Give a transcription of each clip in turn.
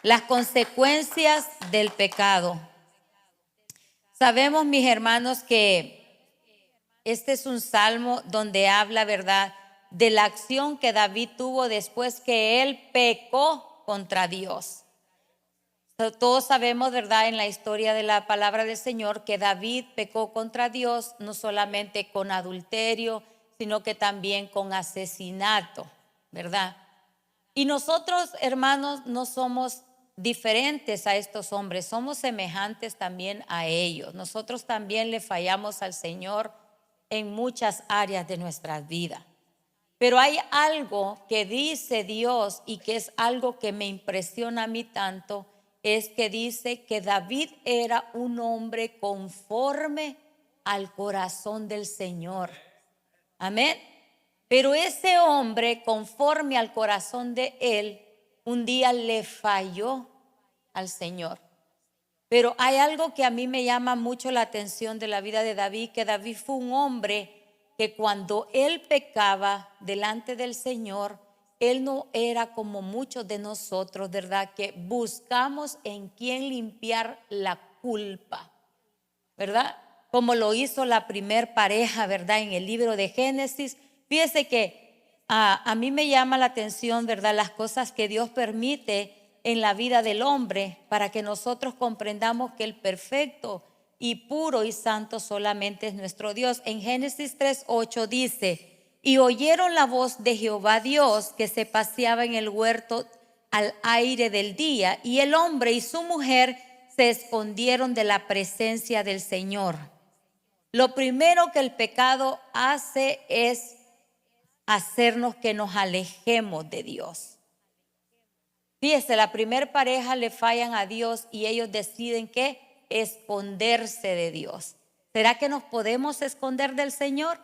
Las consecuencias del pecado. Sabemos, mis hermanos, que este es un salmo donde habla, ¿verdad?, de la acción que David tuvo después que él pecó contra Dios. Todos sabemos, ¿verdad?, en la historia de la palabra del Señor, que David pecó contra Dios no solamente con adulterio, sino que también con asesinato, ¿verdad? Y nosotros, hermanos, no somos diferentes a estos hombres, somos semejantes también a ellos. Nosotros también le fallamos al Señor en muchas áreas de nuestras vidas. Pero hay algo que dice Dios y que es algo que me impresiona a mí tanto, es que dice que David era un hombre conforme al corazón del Señor. Amén. Pero ese hombre, conforme al corazón de él, un día le falló al Señor. Pero hay algo que a mí me llama mucho la atención de la vida de David, que David fue un hombre que cuando él pecaba delante del Señor, él no era como muchos de nosotros, ¿verdad?, que buscamos en quién limpiar la culpa, ¿verdad? Como lo hizo la primer pareja, ¿verdad?, en el libro de Génesis. Fíjese que a mí me llama la atención, ¿verdad?, las cosas que Dios permite en la vida del hombre para que nosotros comprendamos que el perfecto y puro y santo solamente es nuestro Dios. En Génesis 3:8 dice: y oyeron la voz de Jehová Dios que se paseaba en el huerto al aire del día, y el hombre y su mujer se escondieron de la presencia del Señor. Lo primero que el pecado hace es hacernos que nos alejemos de Dios. Fíjese, la primer pareja le fallan a Dios y ellos deciden que esconderse de Dios. ¿Será que nos podemos esconder del Señor?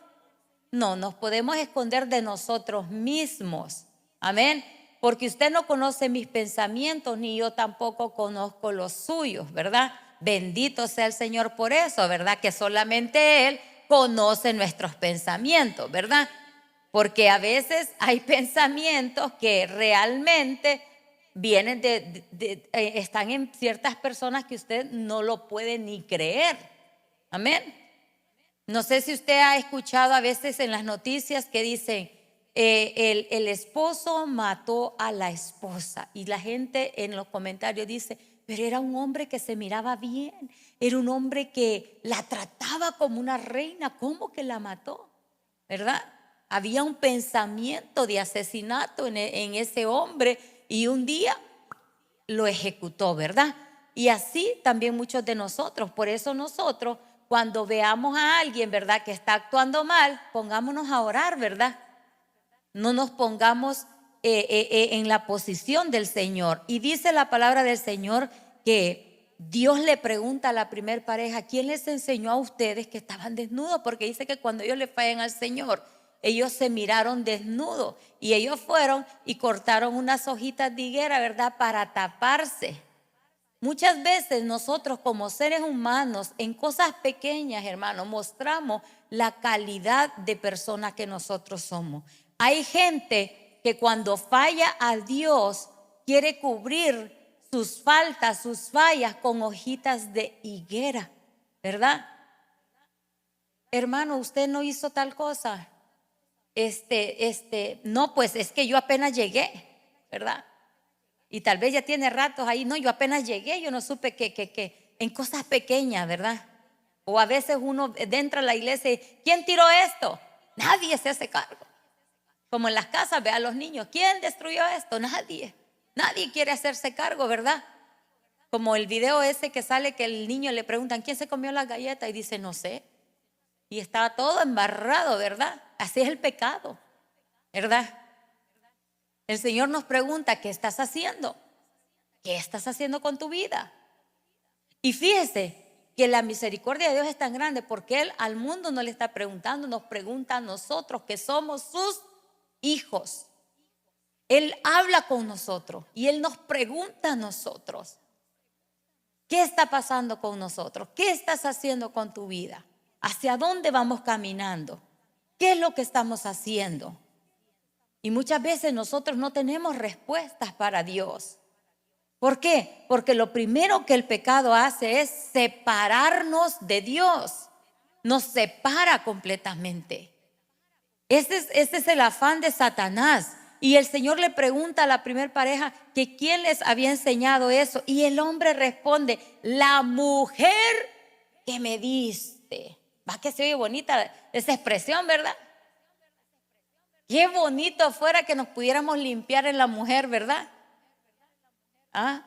No, nos podemos esconder de nosotros mismos. Amén. Porque usted no conoce mis pensamientos, ni yo tampoco conozco los suyos, ¿verdad? Bendito sea el Señor por eso, ¿verdad? Que solamente Él conoce nuestros pensamientos, ¿verdad? Porque a veces hay pensamientos que realmente vienen están en ciertas personas que usted no lo puede ni creer. Amén. No sé si usted ha escuchado a veces en las noticias que dicen el esposo mató a la esposa, y la gente en los comentarios dice: pero era un hombre que se miraba bien, era un hombre que la trataba como una reina, ¿cómo que la mató? ¿Verdad? Había un pensamiento de asesinato en ese hombre y un día lo ejecutó, ¿verdad? Y así también muchos de nosotros. Por eso nosotros, cuando veamos a alguien, ¿verdad?, que está actuando mal, pongámonos a orar, ¿verdad? No nos pongamos en la posición del Señor. Y dice la palabra del Señor que Dios le pregunta a la primer pareja: ¿quién les enseñó a ustedes que estaban desnudos? Porque dice que cuando ellos le fallan al Señor, ellos se miraron desnudos y ellos fueron y cortaron unas hojitas de higuera, ¿verdad?, para taparse. Muchas veces nosotros como seres humanos, en cosas pequeñas, hermanos, mostramos la calidad de persona que nosotros somos. Hay gente que cuando falla a Dios quiere cubrir sus faltas, sus fallas con hojitas de higuera, ¿verdad? Hermano, usted no hizo tal cosa. No, pues es que yo apenas llegué, ¿verdad? Y tal vez ya tiene ratos ahí. No, yo apenas llegué, yo no supe que en cosas pequeñas, ¿verdad? O a veces uno entra a la iglesia y: ¿quién tiró esto? Nadie se hace cargo. Como en las casas, ve a los niños: ¿quién destruyó esto? Nadie quiere hacerse cargo, ¿verdad? Como el video ese que sale, que el niño le preguntan: ¿quién se comió las galletas? Y dice: no sé. Y estaba todo embarrado, ¿verdad? Así es el pecado, ¿verdad? El Señor nos pregunta: ¿qué estás haciendo? ¿Qué estás haciendo con tu vida? Y fíjese que la misericordia de Dios es tan grande, porque Él al mundo no le está preguntando, nos pregunta a nosotros que somos sus hijos. Él habla con nosotros y Él nos pregunta a nosotros: ¿qué está pasando con nosotros? ¿Qué estás haciendo con tu vida? ¿Hacia dónde vamos caminando? ¿Qué es lo que estamos haciendo? Y muchas veces nosotros no tenemos respuestas para Dios. ¿Por qué? Porque lo primero que el pecado hace es separarnos de Dios. Nos separa completamente. Este es el afán de Satanás. Y el Señor le pregunta a la primer pareja que quién les había enseñado eso. Y el hombre responde: la mujer que me diste. Va, que se oye bonita esa expresión, ¿verdad? Qué bonito fuera que nos pudiéramos limpiar en la mujer, ¿verdad? ¿Ah?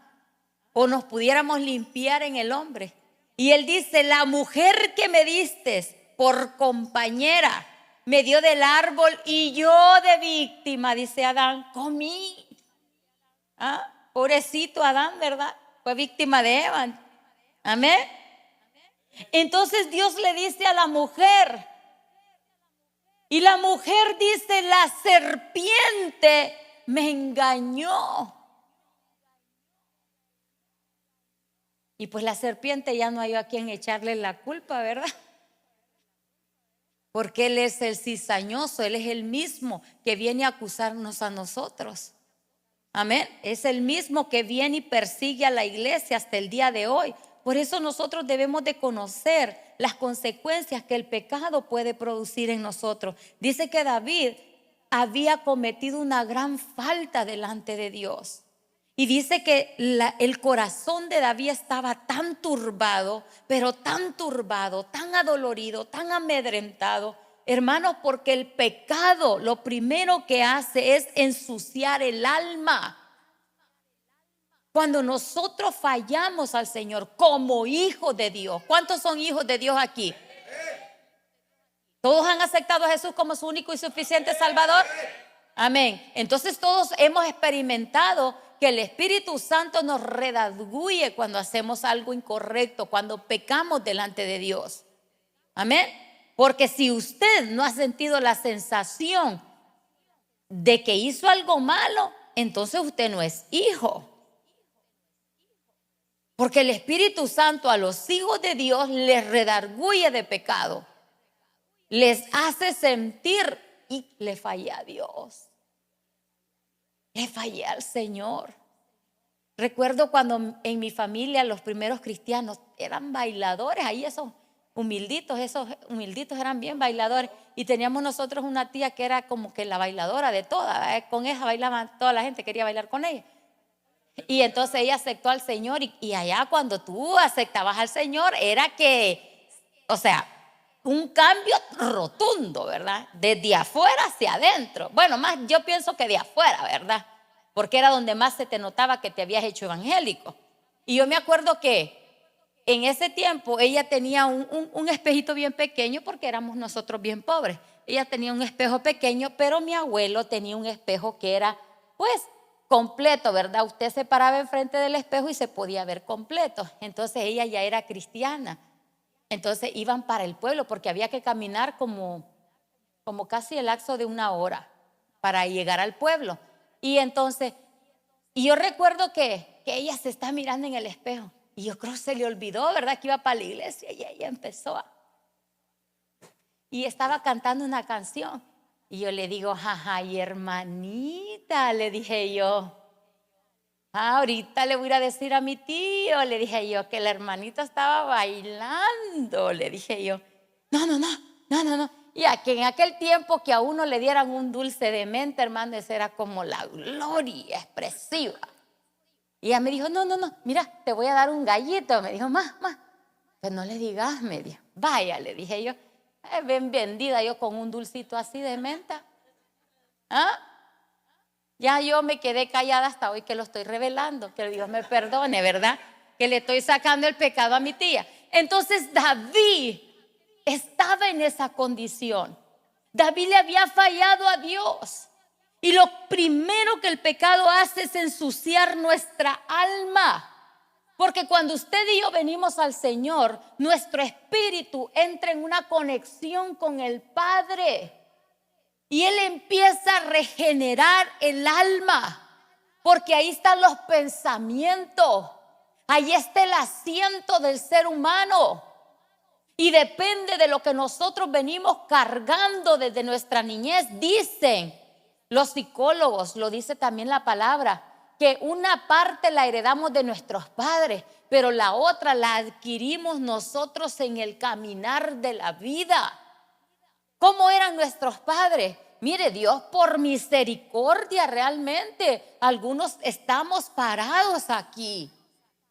O nos pudiéramos limpiar en el hombre. Y él dice: la mujer que me diste por compañera me dio del árbol y yo de víctima, dice Adán, comí. ¿Ah? Pobrecito Adán, ¿verdad? Fue víctima de Eva. Amén. Entonces Dios le dice a la mujer, y la mujer dice: la serpiente me engañó. Y pues la serpiente ya no hay a quien echarle la culpa, ¿verdad? Porque Él es el cizañoso, Él es el mismo que viene a acusarnos a nosotros. Amén. Es el mismo que viene y persigue a la iglesia hasta el día de hoy. Por eso nosotros debemos de conocer las consecuencias que el pecado puede producir en nosotros. Dice que David había cometido una gran falta delante de Dios. Y dice que el corazón de David estaba tan turbado, pero tan turbado, tan adolorido, tan amedrentado, hermanos, porque el pecado lo primero que hace es ensuciar el alma. Cuando nosotros fallamos al Señor como hijos de Dios, ¿cuántos son hijos de Dios aquí? ¿Todos han aceptado a Jesús como su único y suficiente Salvador? Amén. Entonces todos hemos experimentado que el Espíritu Santo nos redarguye cuando hacemos algo incorrecto, cuando pecamos delante de Dios. Amén. Porque si usted no ha sentido la sensación de que hizo algo malo, entonces usted no es hijo. Porque el Espíritu Santo a los hijos de Dios les redarguye de pecado, les hace sentir: y le fallé a Dios, le fallé al Señor. Recuerdo cuando en mi familia los primeros cristianos eran bailadores, ahí esos humilditos eran bien bailadores. Y teníamos nosotros una tía que era como que la bailadora de todas, con esa bailaban, toda la gente quería bailar con ella. Y entonces ella aceptó al Señor y allá cuando tú aceptabas al Señor era que, o sea, un cambio rotundo, ¿verdad? Desde afuera hacia adentro. Bueno, más yo pienso que de afuera, ¿verdad? Porque era donde más se te notaba que te habías hecho evangélico. Y yo me acuerdo que en ese tiempo ella tenía un espejito bien pequeño porque éramos nosotros bien pobres. Ella tenía un espejo pequeño, pero mi abuelo tenía un espejo que era pues completo, ¿verdad? Usted se paraba enfrente del espejo y se podía ver completo. Entonces ella ya era cristiana. Entonces iban para el pueblo porque había que caminar como casi el lapso de 1 hora para llegar al pueblo. Y entonces, y yo recuerdo que ella se está mirando en el espejo. Y yo creo que se le olvidó, ¿verdad? Que iba para la iglesia y ella empezó y estaba cantando una canción. Y yo le digo: jaja, y hermanita, le dije yo. Ahorita le voy a decir a mi tío, le dije yo, que la hermanita estaba bailando, le dije yo. No. Y aquí en aquel tiempo que a uno le dieran un dulce de menta, hermano, esa era como la gloria expresiva. Y ella me dijo: no, mira, te voy a dar un gallito. Me dijo: más, pues no le digas, me dijo. Vaya, le dije yo, bien vendida yo con un dulcito así de menta. ¿Ah? Ya yo me quedé callada hasta hoy que lo estoy revelando. Que Dios me perdone, ¿verdad? Que le estoy sacando el pecado a mi tía. Entonces David estaba en esa condición. David le había fallado a Dios. Y lo primero que el pecado hace es ensuciar nuestra alma. Porque cuando usted y yo venimos al Señor, nuestro espíritu entra en una conexión con el Padre. Y Él empieza a regenerar el alma. Porque ahí están los pensamientos. Ahí está el asiento del ser humano. Y depende de lo que nosotros venimos cargando desde nuestra niñez. Dicen los psicólogos, lo dice también la palabra, que una parte la heredamos de nuestros padres, pero la otra la adquirimos nosotros en el caminar de la vida. ¿Cómo eran nuestros padres? Mire, Dios por misericordia realmente, algunos estamos parados aquí.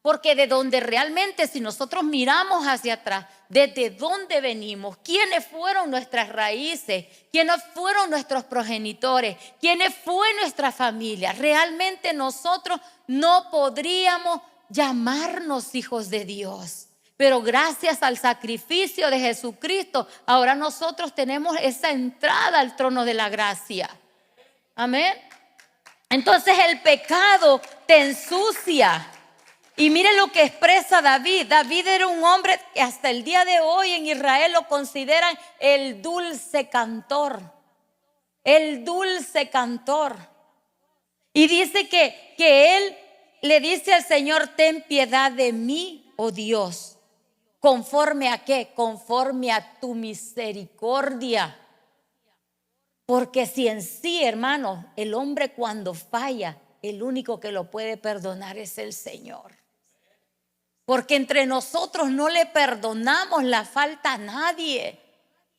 Porque de donde realmente, si nosotros miramos hacia atrás, desde dónde venimos, quiénes fueron nuestras raíces, quiénes fueron nuestros progenitores, quiénes fue nuestra familia, realmente nosotros no podríamos llamarnos hijos de Dios. Pero gracias al sacrificio de Jesucristo, ahora nosotros tenemos esa entrada al trono de la gracia. Amén. Entonces el pecado te ensucia. Y mire lo que expresa David. David era un hombre que hasta el día de hoy en Israel lo consideran el dulce cantor. El dulce cantor. Y dice que él le dice al Señor: ten piedad de mí, oh Dios. ¿Conforme a qué? Conforme a tu misericordia. Porque si en sí, hermano, el hombre cuando falla, el único que lo puede perdonar es el Señor. Porque entre nosotros no le perdonamos la falta a nadie.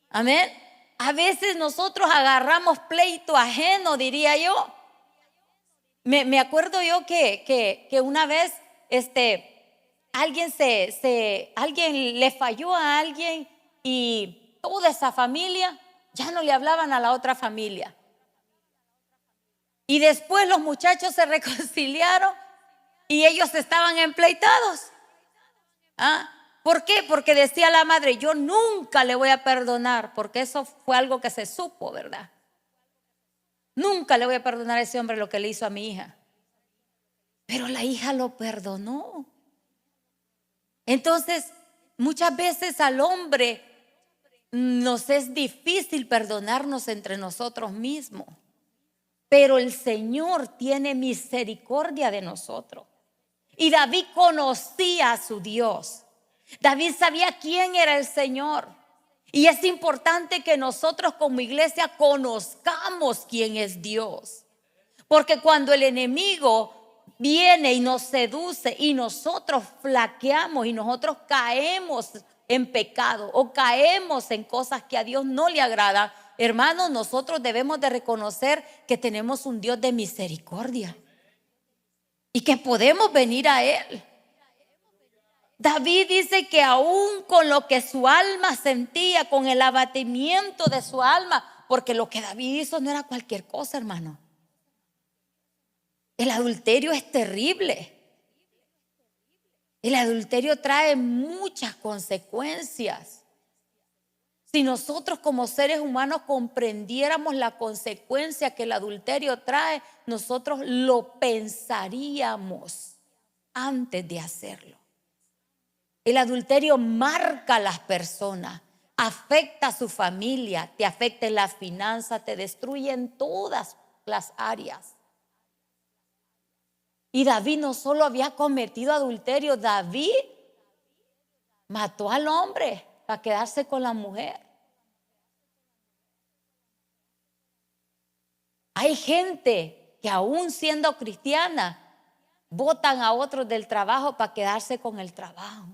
Amén. A veces nosotros agarramos pleito ajeno, diría yo. Me acuerdo yo que una vez alguien le falló a alguien y toda esa familia ya no le hablaban a la otra familia. Y después los muchachos se reconciliaron y ellos estaban empleitados. ¿Por qué? Porque decía la madre: yo nunca le voy a perdonar, porque eso fue algo que se supo, ¿verdad? Nunca le voy a perdonar a ese hombre lo que le hizo a mi hija. Pero la hija lo perdonó. Entonces, muchas veces al hombre nos es difícil perdonarnos entre nosotros mismos, pero el Señor tiene misericordia de nosotros. Y David conocía a su Dios. David sabía quién era el Señor. Y es importante que nosotros como iglesia conozcamos quién es Dios. Porque cuando el enemigo viene y nos seduce y nosotros flaqueamos y nosotros caemos en pecado o caemos en cosas que a Dios no le agradan, hermanos, nosotros debemos de reconocer que tenemos un Dios de misericordia y que podemos venir a Él. David dice que aún con lo que su alma sentía, con el abatimiento de su alma, porque lo que David hizo no era cualquier cosa, hermano. El adulterio es terrible. El adulterio trae muchas consecuencias. Si nosotros como seres humanos comprendiéramos la consecuencia que el adulterio trae, nosotros lo pensaríamos antes de hacerlo. El adulterio marca a las personas, afecta a su familia, te afecta en las finanzas, te destruye en todas las áreas. Y David no solo había cometido adulterio, David mató al hombre para quedarse con la mujer. Hay gente que aún siendo cristiana botan a otros del trabajo para quedarse con el trabajo.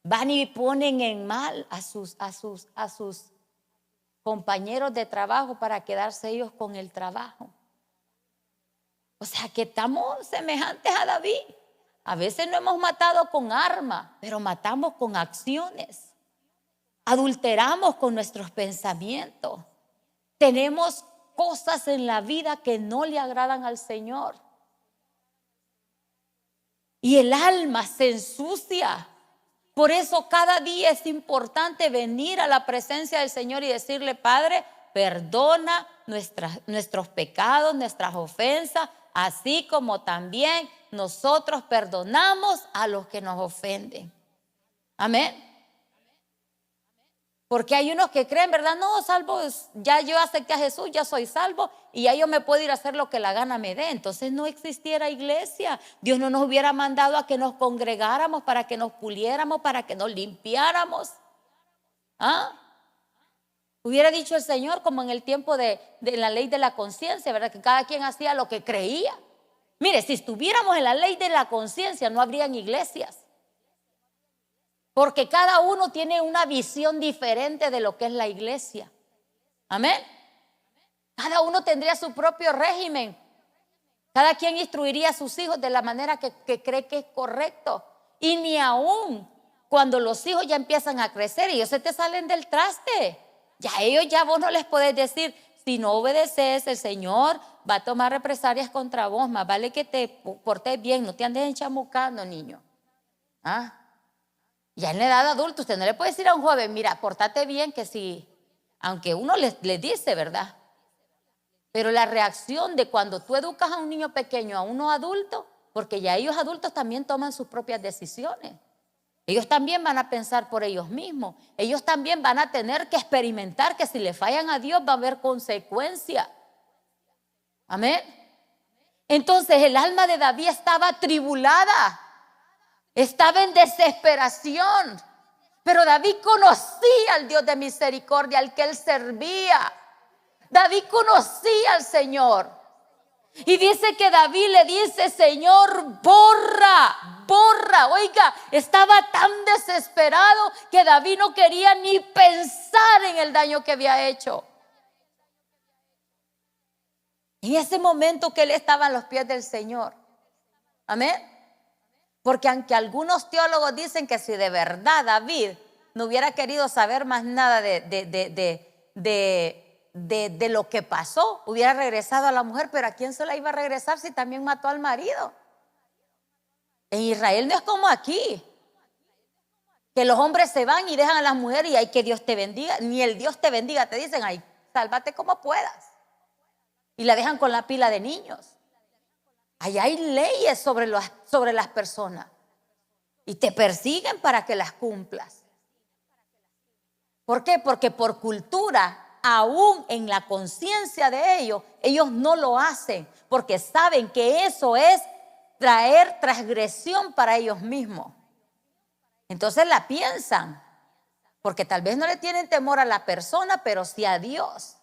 Van y ponen en mal a sus compañeros de trabajo para quedarse ellos con el trabajo. O sea que estamos semejantes a David. A veces no hemos matado con arma, pero matamos con acciones. Adulteramos con nuestros pensamientos. Tenemos cosas en la vida que no le agradan al Señor. Y el alma se ensucia. Por eso cada día es importante venir a la presencia del Señor y decirle: Padre, perdona nuestros pecados, nuestras ofensas, así como también nosotros perdonamos a los que nos ofenden. Amén. Porque hay unos que creen, ¿verdad? No, salvo, ya yo acepté a Jesús, ya soy salvo y ya yo me puedo ir a hacer lo que la gana me dé. Entonces no existiera iglesia. Dios no nos hubiera mandado a que nos congregáramos para que nos puliéramos, para que nos limpiáramos. Hubiera dicho el Señor, como en el tiempo de la ley de la conciencia, ¿verdad? Que cada quien hacía lo que creía. Mire, si estuviéramos en la ley de la conciencia, no habrían iglesias. Porque cada uno tiene una visión diferente de lo que es la iglesia. Amén. Cada uno tendría su propio régimen. Cada quien instruiría a sus hijos de la manera que cree que es correcto. Y ni aún cuando los hijos ya empiezan a crecer, ellos se te salen del traste. Ya vos no les podés decir, si no obedeces, el Señor va a tomar represalias contra vos. Más vale que te portes bien, no te andes enchamucando, niño. Ya en la edad adulta, usted no le puede decir a un joven, mira, portate bien, que si, aunque uno les dice, ¿verdad? Pero la reacción de cuando tú educas a un niño pequeño, a uno adulto, porque ya ellos adultos también toman sus propias decisiones. Ellos también van a pensar por ellos mismos. Ellos también van a tener que experimentar que si le fallan a Dios va a haber consecuencia. Amén. Entonces el alma de David estaba atribulada, estaba en desesperación. Pero David conocía al Dios de misericordia, al que él servía. David conocía al Señor. Y dice que David le dice, Señor, borra, borra. Oiga, estaba tan desesperado que David no quería ni pensar en el daño que había hecho. En ese momento que él estaba a los pies del Señor. Amén. Porque aunque algunos teólogos dicen que si de verdad David no hubiera querido saber más nada de lo que pasó, hubiera regresado a la mujer, pero ¿a quién se la iba a regresar si también mató al marido? En Israel no es como aquí, que los hombres se van y dejan a las mujeres y hay que Dios te bendiga, ni el Dios te bendiga, te dicen, ay, sálvate como puedas, y la dejan con la pila de niños. Allá hay leyes sobre las personas y te persiguen para que las cumplas. ¿Por qué? Porque por cultura, aún en la conciencia de ellos no lo hacen, porque saben que eso es traer transgresión para ellos mismos. Entonces la piensan, porque tal vez no le tienen temor a la persona, pero sí a Dios,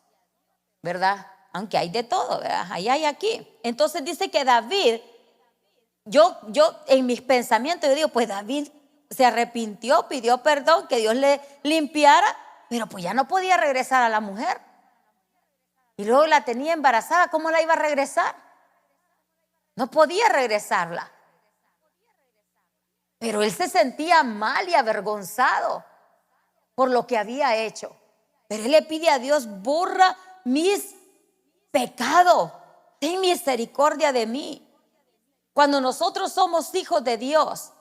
¿verdad? Aunque hay de todo, ¿verdad? Ahí hay aquí. Entonces dice que David, yo en mis pensamientos, yo digo, pues David se arrepintió, pidió perdón, que Dios le limpiara, pero pues ya no podía regresar a la mujer. Y luego la tenía embarazada, ¿cómo la iba a regresar? No podía regresarla. Pero él se sentía mal y avergonzado por lo que había hecho. Pero él le pide a Dios, borra mis pecados, ten misericordia de mí. Cuando nosotros somos hijos de Dios,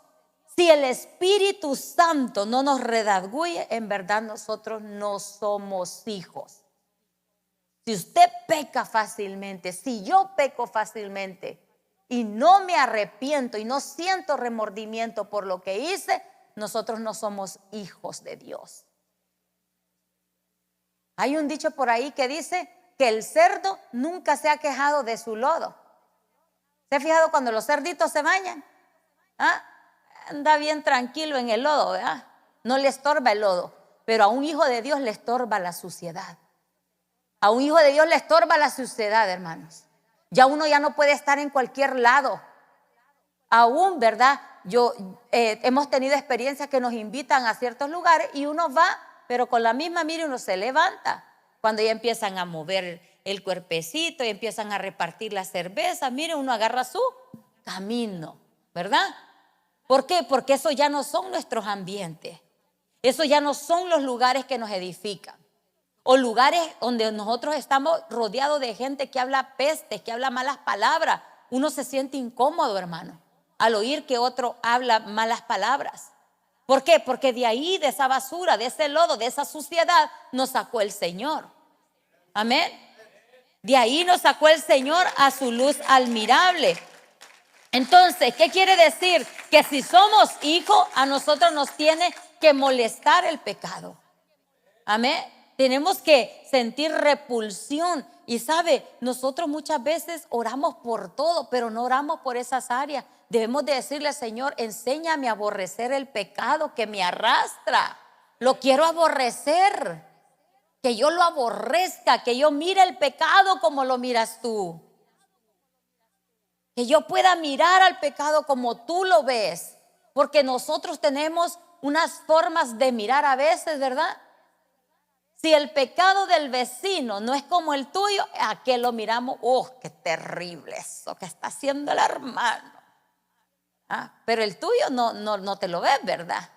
si el Espíritu Santo no nos redarguye, en verdad nosotros no somos hijos. Si usted peca fácilmente, si yo peco fácilmente y no me arrepiento y no siento remordimiento por lo que hice, nosotros no somos hijos de Dios. Hay un dicho por ahí que dice que el cerdo nunca se ha quejado de su lodo. ¿Se ha fijado cuando los cerditos se bañan? Anda bien tranquilo en el lodo, ¿verdad? No le estorba el lodo, pero a un hijo de Dios le estorba la suciedad. A un hijo de Dios le estorba la suciedad, hermanos. Ya uno ya no puede estar en cualquier lado. Aún, ¿verdad? Hemos tenido experiencias que nos invitan a ciertos lugares y uno va, pero con la misma mira uno se levanta. Cuando ya empiezan a mover el cuerpecito y empiezan a repartir la cerveza, mire, uno agarra su camino, ¿verdad? ¿Por qué? Porque eso ya no son nuestros ambientes. Eso ya no son los lugares que nos edifican. O lugares donde nosotros estamos rodeados de gente que habla pestes, que habla malas palabras. Uno se siente incómodo, hermano, al oír que otro habla malas palabras. ¿Por qué? Porque de ahí, de esa basura, de ese lodo, de esa suciedad, nos sacó el Señor. Amén. De ahí nos sacó el Señor a su luz admirable. Entonces, ¿qué quiere decir? Que si somos hijos, a nosotros nos tiene que molestar el pecado. Amén. Tenemos que sentir repulsión. Y sabe, nosotros muchas veces oramos por todo, pero no oramos por esas áreas. Debemos de decirle al Señor, enséñame a aborrecer el pecado que me arrastra. Lo quiero aborrecer. Que yo lo aborrezca, que yo mire el pecado como lo miras tú. Que yo pueda mirar al pecado como tú lo ves. Porque nosotros tenemos unas formas de mirar a veces, ¿verdad? Si el pecado del vecino no es como el tuyo, ¿a qué lo miramos? ¡Oh, qué terrible eso que está haciendo el hermano! Pero el tuyo no te lo ves, ¿verdad?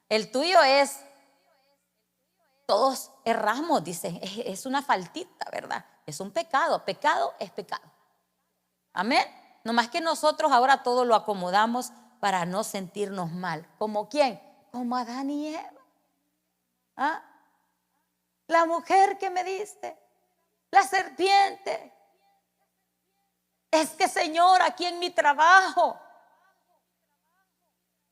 El tuyo es, todos erramos, dicen, es una faltita, ¿verdad? Es un pecado, pecado es pecado. Amén. Nomás que nosotros ahora todo lo acomodamos para no sentirnos mal. ¿Como quién? Como Adán y Eva. La mujer que me diste, la serpiente. Es que, Señor, aquí en mi trabajo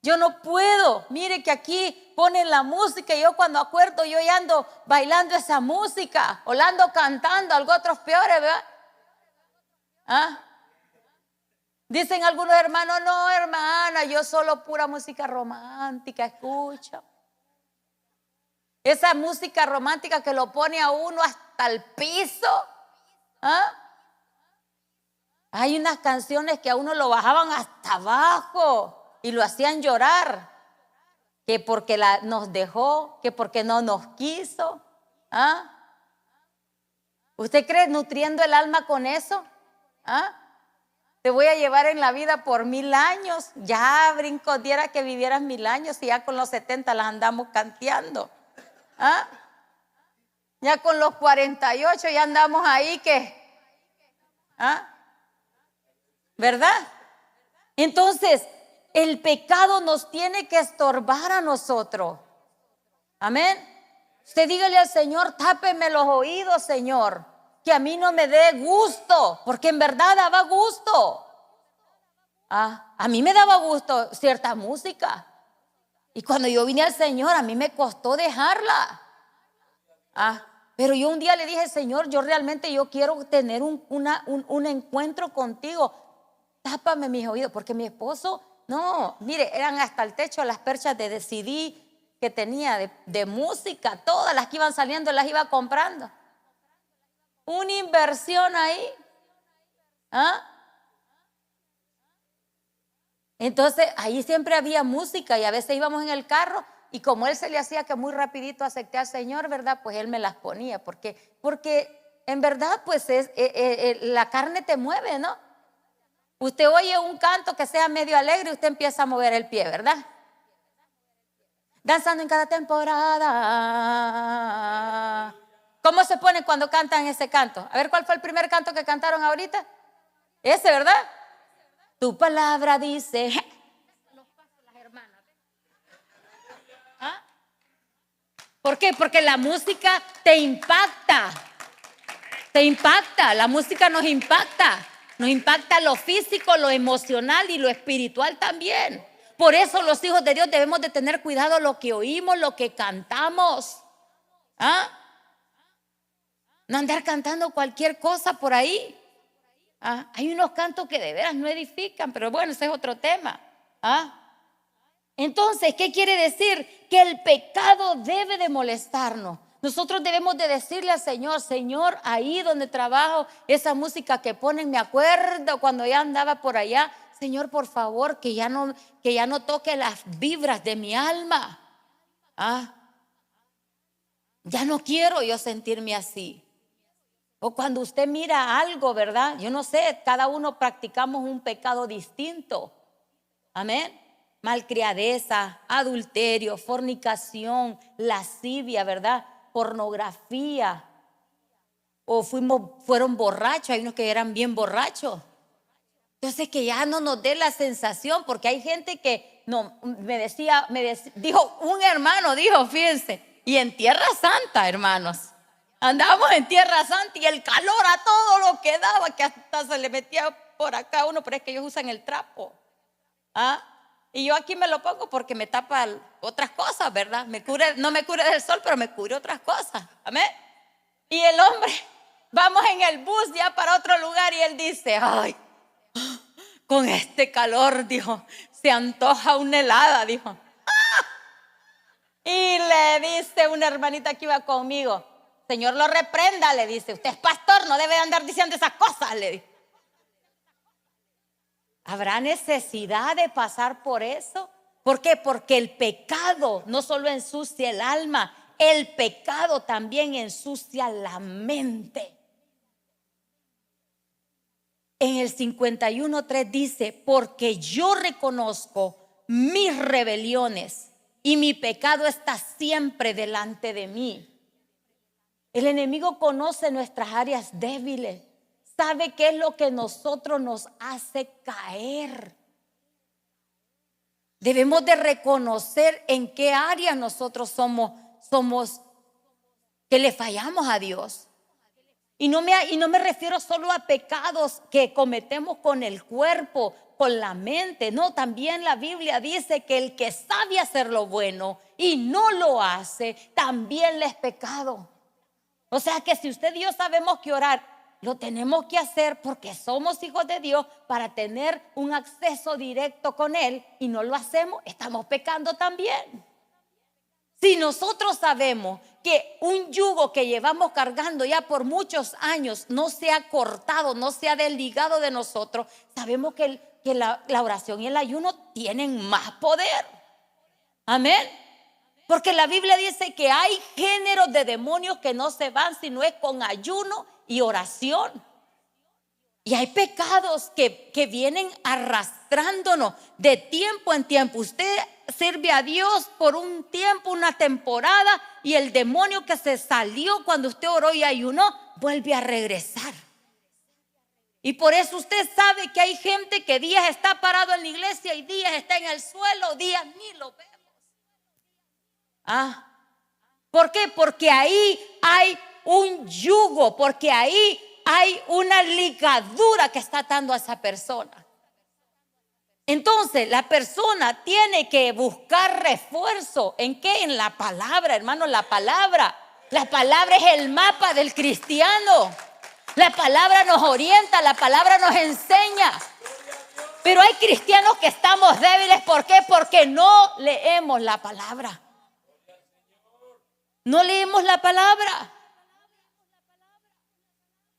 yo no puedo. Mire que aquí ponen la música y yo cuando acuerdo yo ya ando bailando esa música o la ando cantando, algo otros peores, ¿verdad? Dicen algunos hermanos, no, hermana, yo solo pura música romántica escucho. Esa música romántica que lo pone a uno hasta el piso. Hay unas canciones que a uno lo bajaban hasta abajo y lo hacían llorar, que porque nos dejó, que porque no nos quiso. ¿Usted cree nutriendo el alma con eso? Te voy a llevar en la vida por 1000 años. Ya brinco, diera que vivieras 1000 años y ya con los 70 las andamos canteando. Ya con los 48 ya andamos ahí que, ¿verdad? Entonces, el pecado nos tiene que estorbar a nosotros. Amén. Usted dígale al Señor, tápeme los oídos, Señor, que a mí no me dé gusto, porque en verdad daba gusto. A mí me daba gusto cierta música. Y cuando yo vine al Señor, a mí me costó dejarla. Pero yo un día le dije, Señor, yo realmente quiero tener un encuentro contigo. Tápame mis oídos, porque mi esposo, no, mire, eran hasta el techo las perchas de CD que tenía de música, todas las que iban saliendo las iba comprando. Una inversión ahí. Entonces ahí siempre había música y a veces íbamos en el carro y como él se le hacía que muy rapidito acepté al Señor, ¿verdad? Pues él me las ponía porque en verdad pues la carne te mueve, ¿no? Usted oye un canto que sea medio alegre y usted empieza a mover el pie, ¿verdad? Danzando en cada temporada. ¿Cómo se pone cuando cantan ese canto? A ver, ¿cuál fue el primer canto que cantaron ahorita? Ese, ¿verdad? Tu palabra dice. ¿Por qué? Porque la música te impacta. Te impacta. La música nos impacta. Nos impacta lo físico, lo emocional y lo espiritual también. Por eso los hijos de Dios debemos de tener cuidado lo que oímos, lo que cantamos. No andar cantando cualquier cosa por ahí. Hay unos cantos que de veras no edifican, pero bueno, ese es otro tema. Entonces, ¿qué quiere decir? Que el pecado debe de molestarnos. Nosotros debemos de decirle al Señor, Señor, ahí donde trabajo, esa música que ponen, me acuerdo cuando ya andaba por allá, Señor, por favor, que ya no toque las vibras de mi alma. Ya no quiero yo sentirme así. O cuando usted mira algo, ¿verdad? Yo no sé, cada uno practicamos un pecado distinto. Amén. Malcriadeza, adulterio, fornicación, lascivia, ¿verdad? Pornografía. O fueron borrachos, hay unos que eran bien borrachos. Entonces que ya no nos dé la sensación, porque hay gente que no dijo un hermano, fíjense, y en Tierra Santa, hermanos. Andábamos en Tierra Santa y el calor a todo lo que daba, que hasta se le metía por acá uno, pero es que ellos usan el trapo. Y yo aquí me lo pongo porque me tapa otras cosas, ¿verdad? No me cubre del sol, pero me cubre otras cosas. Amén. Y el hombre, vamos en el bus ya para otro lugar y él dice, ay, con este calor, dijo, se antoja una helada, dijo. Y le dice una hermanita que iba conmigo, Señor lo reprenda, le dice, usted es pastor, no debe andar diciendo esas cosas, le dice. ¿Habrá necesidad de pasar por eso? ¿Por qué? Porque el pecado no solo ensucia el alma, el pecado también ensucia la mente. En el 51:3 dice: porque yo reconozco mis rebeliones y mi pecado está siempre delante de mí. El enemigo conoce nuestras áreas débiles, sabe qué es lo que nosotros nos hace caer. Debemos de reconocer en qué área nosotros somos que le fallamos a Dios. Y no me refiero solo a pecados que cometemos con el cuerpo, con la mente. No, también la Biblia dice que el que sabe hacer lo bueno y no lo hace, también le es pecado. O sea que si usted y yo sabemos que orar, lo tenemos que hacer porque somos hijos de Dios para tener un acceso directo con Él, y no lo hacemos, estamos pecando también. Si nosotros sabemos que un yugo que llevamos cargando ya por muchos años no se ha cortado, no se ha desligado de nosotros, sabemos que la oración y el ayuno tienen más poder. Amén. Porque la Biblia dice que hay géneros de demonios que no se van si no es con ayuno y oración. Y hay pecados que vienen arrastrándonos de tiempo en tiempo. Usted sirve a Dios por un tiempo, una temporada, y el demonio que se salió cuando usted oró y ayunó vuelve a regresar. Y por eso usted sabe que hay gente que días está parado en la iglesia y días está en el suelo, días ni lo vemos. ¿Por qué? Porque ahí hay un yugo, porque ahí hay una ligadura que está atando a esa persona. Entonces la persona tiene que buscar refuerzo. ¿En qué? En la palabra, hermano. La palabra es el mapa del cristiano. La palabra nos orienta, la palabra nos enseña. Pero hay cristianos que estamos débiles. ¿Por qué? Porque no leemos la palabra. No leemos la palabra.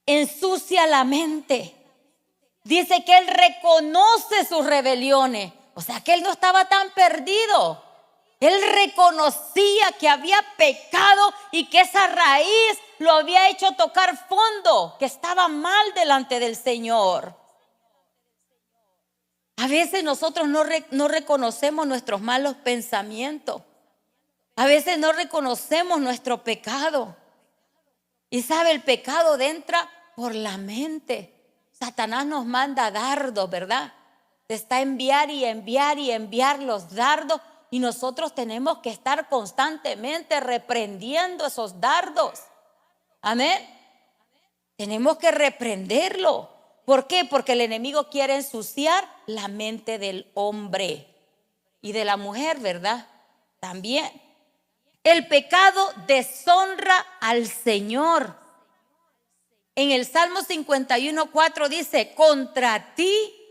Ensucia la mente. Dice que él reconoce sus rebeliones. O sea que él no estaba tan perdido. Él reconocía que había pecado y que esa raíz lo había hecho tocar fondo, que estaba mal delante del Señor. A veces nosotros no reconocemos nuestros malos pensamientos. A veces no reconocemos nuestro pecado. Y sabe, el pecado entra por la mente. Satanás nos manda dardos, ¿verdad? Te está enviar y enviar y enviar los dardos. Y nosotros tenemos que estar constantemente reprendiendo esos dardos. Amén. Tenemos que reprenderlo. ¿Por qué? Porque el enemigo quiere ensuciar la mente del hombre y de la mujer, ¿verdad? También. El pecado deshonra al Señor. En el Salmo 51:4 dice: contra ti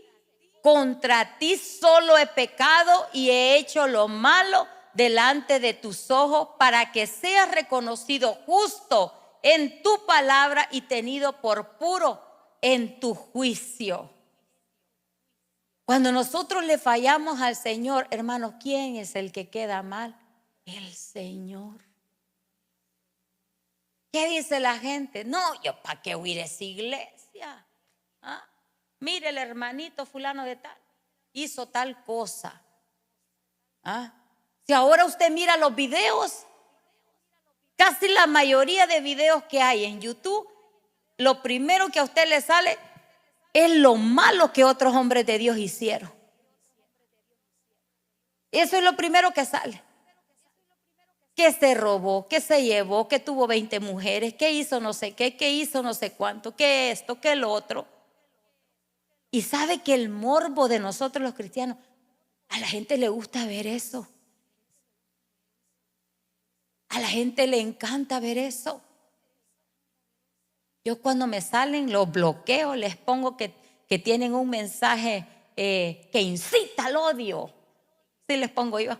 solo he pecado y he hecho lo malo delante de tus ojos, para que seas reconocido justo en tu palabra y tenido por puro en tu juicio. Cuando nosotros le fallamos al Señor, hermanos, ¿quién es el que queda mal? El Señor. ¿Qué dice la gente? No, yo para qué huir a esa iglesia. Mire, el hermanito fulano de tal hizo tal cosa. Si ahora usted mira los videos, casi la mayoría de videos que hay en YouTube, lo primero que a usted le sale es lo malo que otros hombres de Dios hicieron. Eso es lo primero que sale. Que se robó, que se llevó, que tuvo 20 mujeres, que hizo no sé qué, que hizo no sé cuánto, que esto, que lo otro. Y sabe que el morbo de nosotros los cristianos, a la gente le gusta ver eso. A la gente le encanta ver eso. Yo cuando me salen los bloqueo, les pongo que tienen un mensaje que incita al odio. Sí les pongo yo.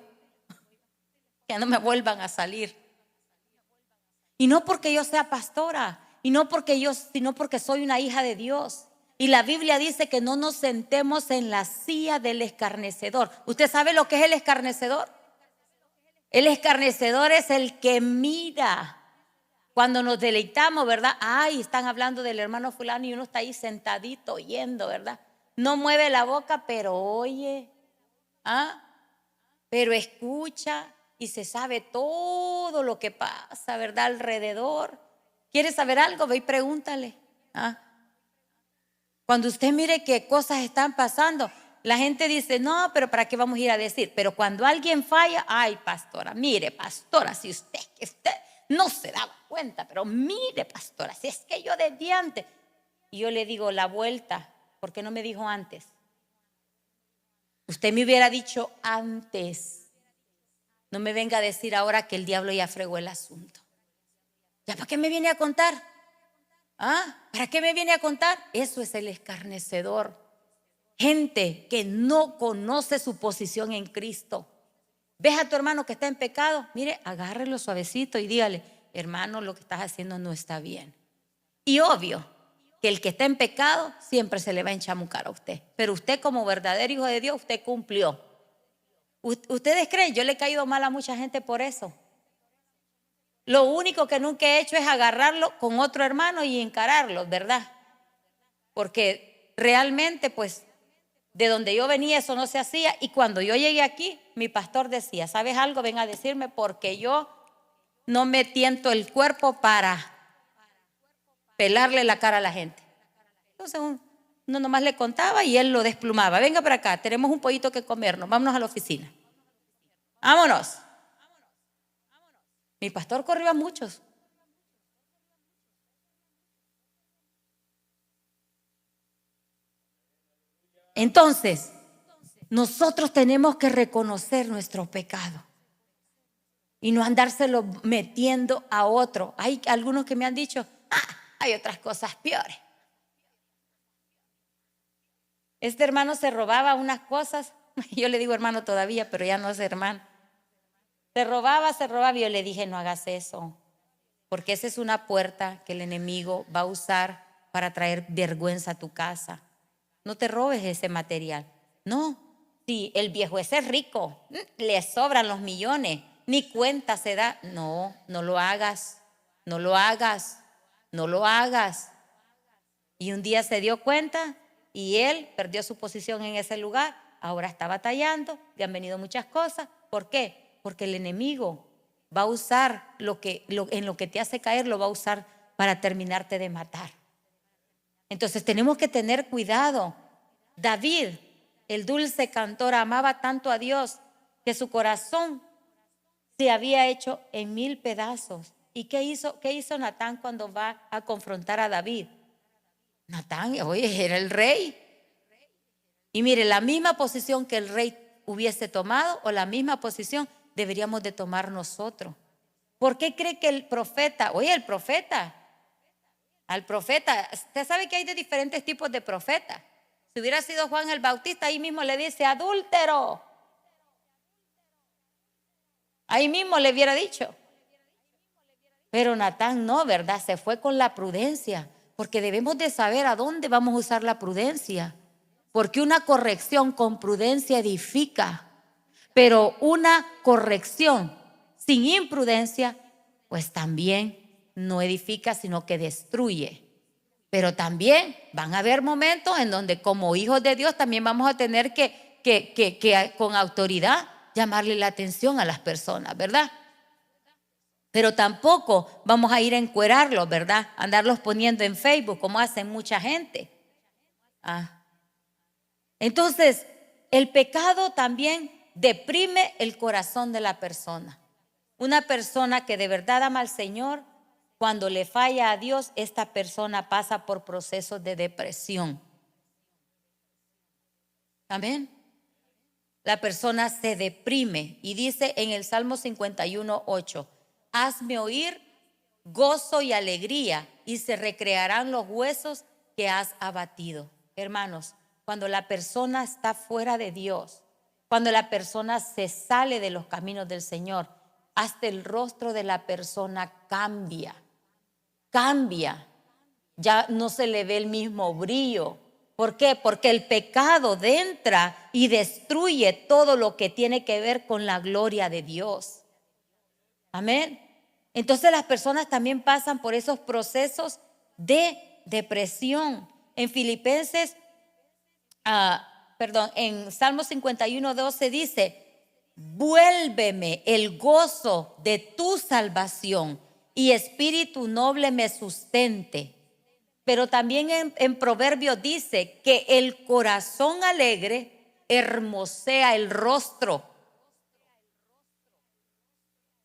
Que no me vuelvan a salir. Y no porque yo sea pastora, sino porque soy una hija de Dios. Y la Biblia dice que no nos sentemos en la silla del escarnecedor. ¿Usted sabe lo que es el escarnecedor? El escarnecedor es el que mira. Cuando nos deleitamos, ¿verdad? Ay, están hablando del hermano fulano y uno está ahí sentadito oyendo, ¿verdad? No mueve la boca, pero oye, pero escucha y se sabe todo lo que pasa, ¿verdad? Alrededor. ¿Quieres saber algo? Ve y pregúntale. Cuando usted mire qué cosas están pasando, la gente dice, no, pero ¿para qué vamos a ir a decir? Pero cuando alguien falla, ay, pastora, mire, pastora, si usted no se daba cuenta, pero mire, pastora, si es que yo desde antes. Y yo le digo, la vuelta, ¿por qué no me dijo antes? Usted me hubiera dicho antes. No me venga a decir ahora que el diablo ya fregó el asunto. ¿Ya para qué me viene a contar? ¿Para qué me viene a contar? Eso es el escarnecedor. Gente que no conoce su posición en Cristo. ¿Ves a tu hermano que está en pecado? Mire, agárrelo suavecito y dígale, hermano, lo que estás haciendo no está bien. Y obvio que el que está en pecado siempre se le va a enchamucar a usted. Pero usted como verdadero hijo de Dios, usted cumplió. ¿Ustedes creen? Yo le he caído mal a mucha gente por eso. Lo único que nunca he hecho es agarrarlo con otro hermano y encararlo, ¿verdad? Porque realmente, pues, de donde yo venía eso no se hacía. Y cuando yo llegué aquí, mi pastor decía, ¿sabes algo? Ven a decirme, porque yo no me tiento el cuerpo para pelarle la cara a la gente. Entonces uno nomás le contaba y él lo desplumaba. Venga para acá, tenemos un pollito que comernos, vámonos a la oficina. Vámonos. Mi pastor corrió a muchos. Entonces, nosotros tenemos que reconocer nuestro pecado y no andárselo metiendo a otro. Hay algunos que me han dicho, hay otras cosas peores. Este hermano se robaba unas cosas. Yo le digo hermano todavía, pero ya no es hermano. Se robaba y yo le dije, no hagas eso, porque esa es una puerta que el enemigo va a usar para traer vergüenza a tu casa. No te robes ese material. No, si el viejo ese es rico, le sobran los millones, ni cuenta se da. No, no lo hagas, no lo hagas, no lo hagas. Y un día se dio cuenta y él perdió su posición en ese lugar. Ahora está batallando, le han venido muchas cosas. ¿Por qué? Porque el enemigo va a usar en lo que te hace caer, lo va a usar para terminarte de matar. Entonces tenemos que tener cuidado. David, el dulce cantor, amaba tanto a Dios que su corazón se había hecho en 1000 pedazos. ¿Y qué hizo Natán cuando va a confrontar a David? Natán, oye, era el rey. Y mire, la misma posición que el rey hubiese tomado o la misma posición deberíamos de tomar nosotros. ¿Por qué cree que el profeta, al profeta, usted sabe que hay de diferentes tipos de profetas? Si hubiera sido Juan el Bautista, ahí mismo le dice adúltero. Ahí mismo le hubiera dicho. Pero Natán no, ¿verdad? Se fue con la prudencia, porque debemos de saber a dónde vamos a usar la prudencia. Porque una corrección con prudencia edifica, pero una corrección sin imprudencia, pues también no edifica, sino que destruye. Pero también van a haber momentos en donde como hijos de Dios también vamos a tener que con autoridad llamarle la atención a las personas, ¿verdad? Pero tampoco vamos a ir a encuerarlos, ¿verdad? Andarlos poniendo en Facebook como hacen mucha gente. Entonces, el pecado también deprime el corazón de la persona. Una persona que de verdad ama al Señor, cuando le falla a Dios, esta persona pasa por procesos de depresión. Amén. La persona se deprime y dice en el Salmo 51:8, hazme oír gozo y alegría y se recrearán los huesos que has abatido. Hermanos, cuando la persona está fuera de Dios, cuando la persona se sale de los caminos del Señor, hasta el rostro de la persona cambia. Ya no se le ve el mismo brillo, ¿Por qué? Porque el pecado entra y destruye todo lo que tiene que ver con la gloria de Dios. Amén. Entonces las personas también pasan por esos procesos de depresión. En Filipenses, en Salmo 51:12 dice: vuélveme el gozo de tu salvación y espíritu noble me sustente. Pero también en Proverbios dice que el corazón alegre hermosea el rostro.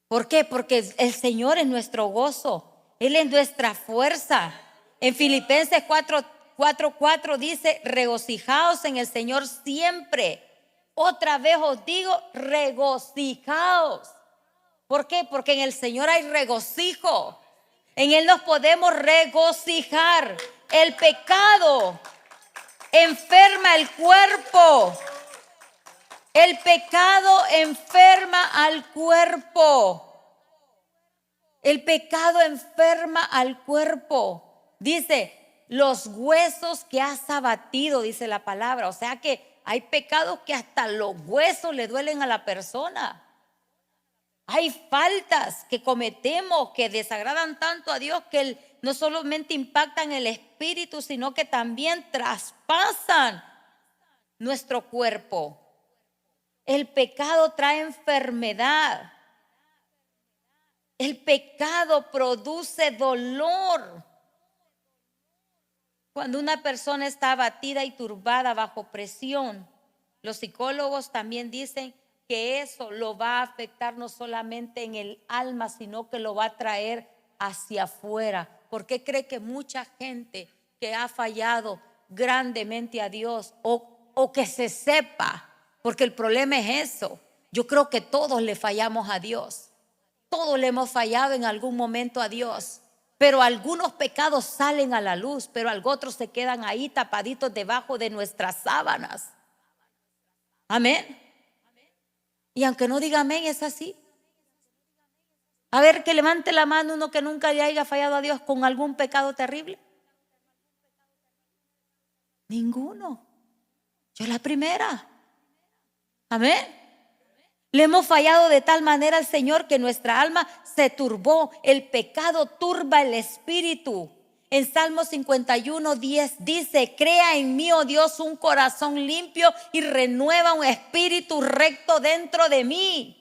¿Por qué? Porque el Señor es nuestro gozo, Él es nuestra fuerza. En Filipenses 4:4 dice: regocijaos en el Señor siempre. Otra vez os digo, regocijaos. ¿Por qué? Porque en el Señor hay regocijo. En Él nos podemos regocijar. El pecado enferma el cuerpo. El pecado enferma al cuerpo. El pecado enferma al cuerpo. Dice, los huesos que has abatido, dice la palabra. O sea que hay pecados que hasta los huesos le duelen a la persona. Hay faltas que cometemos que desagradan tanto a Dios que no solamente impactan el espíritu, sino que también traspasan nuestro cuerpo. El pecado trae enfermedad. El pecado produce dolor. Cuando una persona está abatida y turbada bajo presión, los psicólogos también dicen que eso lo va a afectar no solamente en el alma, sino que lo va a traer hacia afuera. ¿Por qué cree que mucha gente que ha fallado grandemente a Dios o que se sepa? Porque el problema es eso. Yo creo que todos le fallamos a Dios. Todos le hemos fallado en algún momento a Dios. Pero algunos pecados salen a la luz, pero otros se quedan ahí tapaditos debajo de nuestras sábanas. Amén. Y aunque no diga amén, es así. A ver, que levante la mano uno que nunca le haya fallado a Dios con algún pecado terrible. Ninguno. Yo la primera. Amén. Le hemos fallado de tal manera al Señor que nuestra alma se turbó. El pecado turba el espíritu. En Salmo 51:10 dice: crea en mí, oh Dios, un corazón limpio y renueva un espíritu recto dentro de mí.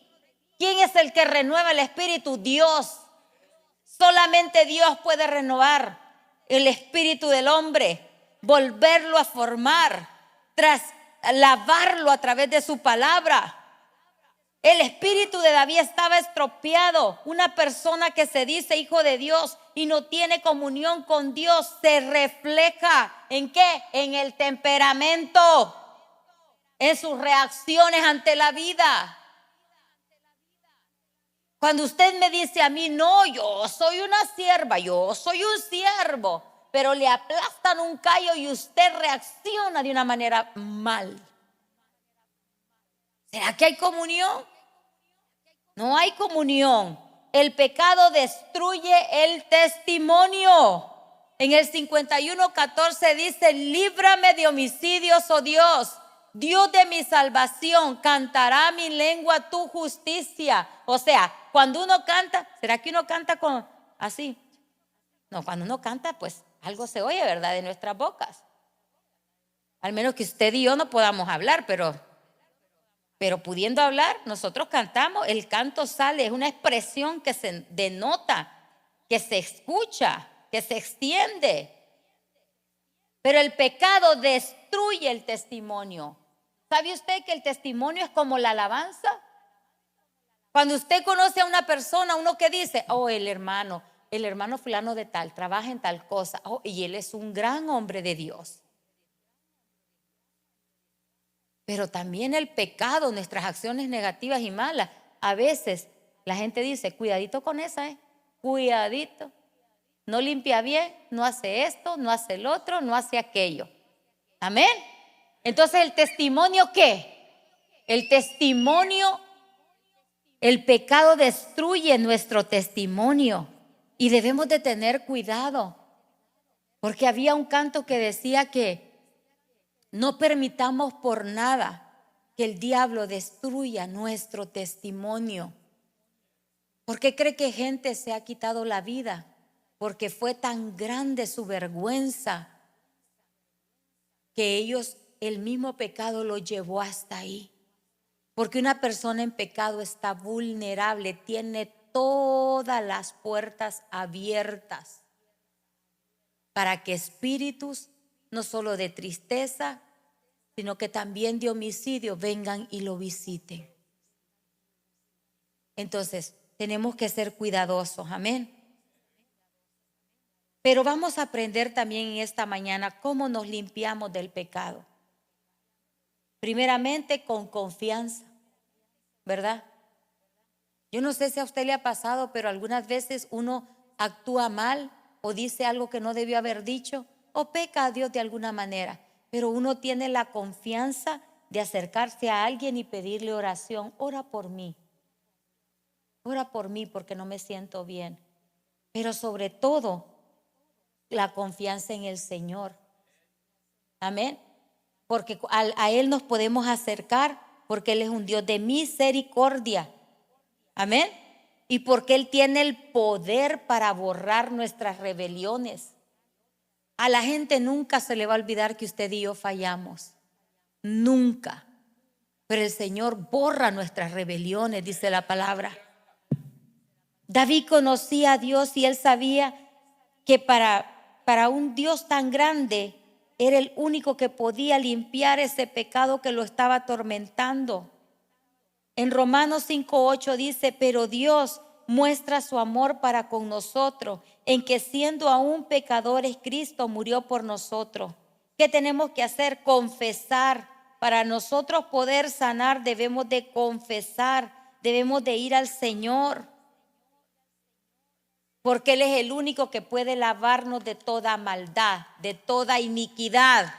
¿Quién es el que renueva el espíritu? Dios. Solamente Dios puede renovar el espíritu del hombre, volverlo a formar, tras lavarlo a través de su palabra. El espíritu de David estaba estropeado. Una persona que se dice hijo de Dios y no tiene comunión con Dios se refleja ¿en qué? En el temperamento, en sus reacciones ante la vida. Cuando usted me dice a mí: no, yo soy una sierva, yo soy un siervo, pero le aplastan un callo y usted reacciona de una manera mal, ¿será que hay comunión? No hay comunión. El pecado destruye el testimonio. En el 51:14 dice: líbrame de homicidios, oh Dios, Dios de mi salvación, cantará mi lengua tu justicia. O sea, cuando uno canta, ¿será que uno canta con así? No, cuando uno canta, pues algo se oye, ¿verdad? De nuestras bocas. Al menos que usted y yo no podamos hablar, pero pudiendo hablar, nosotros cantamos. El canto sale, es una expresión que se denota, que se escucha, que se extiende. Pero el pecado destruye el testimonio. ¿Sabe usted que el testimonio es como la alabanza? Cuando usted conoce a una persona, uno que dice: oh, el hermano fulano de tal, trabaja en tal cosa, oh, y él es un gran hombre de Dios. Pero también el pecado, nuestras acciones negativas y malas, a veces la gente dice: cuidadito con esa, cuidadito. No limpia bien, no hace esto, no hace el otro, no hace aquello. Amén. Entonces, ¿el testimonio qué? El testimonio, el pecado destruye nuestro testimonio y debemos de tener cuidado. Porque había un canto que decía que No permitamos por nada que el diablo destruya nuestro testimonio. ¿Por qué cree que gente se ha quitado la vida? Porque fue tan grande su vergüenza que ellos, el mismo pecado los llevó hasta ahí. Porque una persona en pecado está vulnerable, tiene todas las puertas abiertas para que espíritus, no solo de tristeza, sino que también de homicidio, vengan y lo visiten. Entonces, tenemos que ser cuidadosos, amén. Pero vamos a aprender también en esta mañana cómo nos limpiamos del pecado. Primeramente, con confianza, ¿verdad? Yo no sé si a usted le ha pasado, pero algunas veces uno actúa mal o dice algo que no debió haber dicho o peca a Dios de alguna manera, pero uno tiene la confianza de acercarse a alguien y pedirle oración. Ora por mí porque no me siento bien. Pero sobre todo, la confianza en el Señor. Amén. Porque a Él nos podemos acercar porque Él es un Dios de misericordia. Amén. Y porque Él tiene el poder para borrar nuestras rebeliones. A la gente nunca se le va a olvidar que usted y yo fallamos. Nunca. Pero el Señor borra nuestras rebeliones, dice la palabra. David conocía a Dios y él sabía que para un Dios tan grande era el único que podía limpiar ese pecado que lo estaba atormentando. En Romanos 5:8 dice: pero Dios muestra su amor para con nosotros, en que siendo aún pecadores, Cristo murió por nosotros. ¿Qué tenemos que hacer? Confesar. Para nosotros poder sanar debemos de confesar, debemos de ir al Señor. Porque Él es el único que puede lavarnos de toda maldad, de toda iniquidad.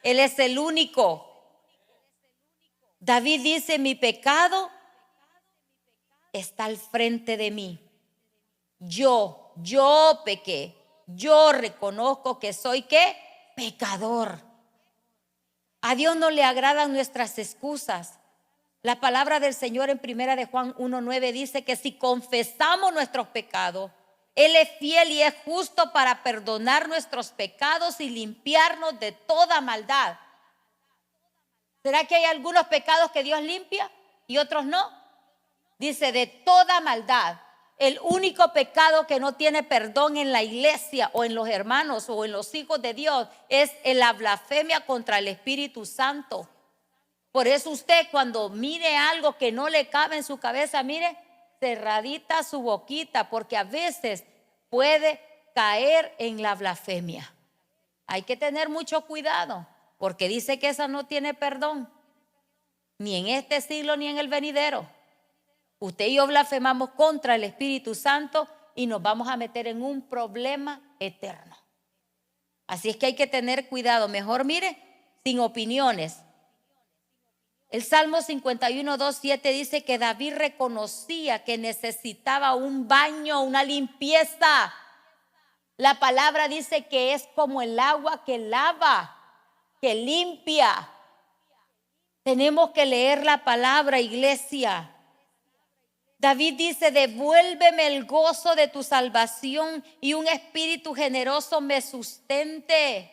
Él es el único. David dice: mi pecado está al frente de mí. Yo pequé. Yo reconozco que soy ¿qué? Pecador. A Dios no le agradan nuestras excusas. La palabra del Señor en 1 de Juan 1:9 dice que si confesamos nuestros pecados, Él es fiel y es justo para perdonar nuestros pecados y limpiarnos de toda maldad. ¿Será que hay algunos pecados que Dios limpia y otros no? Dice de toda maldad. El único pecado que no tiene perdón en la iglesia o en los hermanos o en los hijos de Dios es la blasfemia contra el Espíritu Santo. Por eso usted cuando mire algo que no le cabe en su cabeza, mire, cerradita su boquita, porque a veces puede caer en la blasfemia. Hay que tener mucho cuidado, porque dice que esa no tiene perdón, ni en este siglo ni en el venidero. Usted y yo blasfemamos contra el Espíritu Santo y nos vamos a meter en un problema eterno. Así es que hay que tener cuidado. Mejor mire, sin opiniones. El Salmo 51:2-7 dice que David reconocía que necesitaba un baño, una limpieza. La palabra dice que es como el agua que lava, que limpia. Tenemos que leer la palabra, iglesia. David dice: devuélveme el gozo de tu salvación y un espíritu generoso me sustente.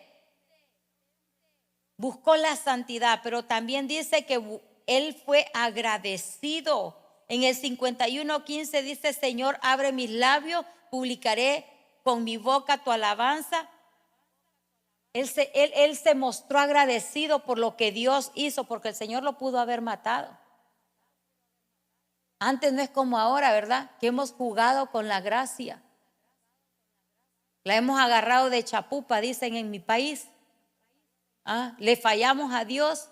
Buscó la santidad, pero también dice que él fue agradecido. En el 51:15 dice: Señor, abre mis labios, publicaré con mi boca tu alabanza. Él se mostró agradecido por lo que Dios hizo, porque el Señor lo pudo haber matado. Antes no es como ahora, ¿verdad? Que hemos jugado con la gracia. La hemos agarrado de chapupa, dicen en mi país. Le fallamos a Dios